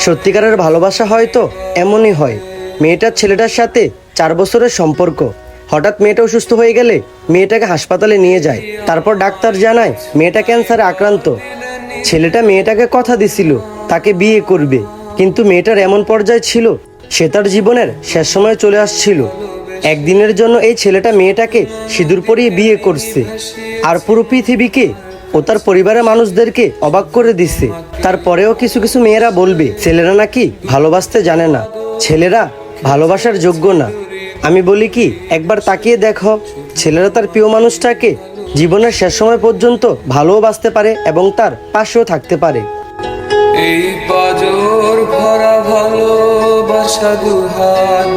সত্যিকারের ভালোবাসা হয়তো এমনই হয়। মেয়েটার ছেলেটার সাথে 4 বছরের সম্পর্ক। হঠাৎ মেয়েটা অসুস্থ হয়ে গেলে মেয়েটাকে হাসপাতালে নিয়ে যায়। তারপর ডাক্তার জানায় মেয়েটা ক্যান্সারে আক্রান্ত। ছেলেটা মেয়েটাকে কথা দিছিল তাকে বিয়ে করবে, কিন্তু মেয়েটার এমন পর্যায়ে ছিল সে তার জীবনের শেষ সময়ে চলে আসছিল। একদিনের জন্য এই ছেলেটা মেয়েটাকে সিঁদুর পরিয়ে বিয়ে করছে, আর পুরো পৃথিবীকে ও তার পরিবারের মানুষদেরকে অবাক করে দিচ্ছে। তারপরেও কিছু কিছু মেয়েরা বলবে ছেলেরা নাকি ভালোবাসতে জানে না, ছেলেরা ভালোবাসার যোগ্য না। আমি বলি কি, একবার তাকিয়ে দেখো, ছেলেরা তার প্রিয় মানুষটাকে জীবনের শেষ সময় পর্যন্ত ভালোবাসতে পারে এবং তার পাশেও থাকতে পারে। এই পাজর ভরা ভালোবাসা দুহাত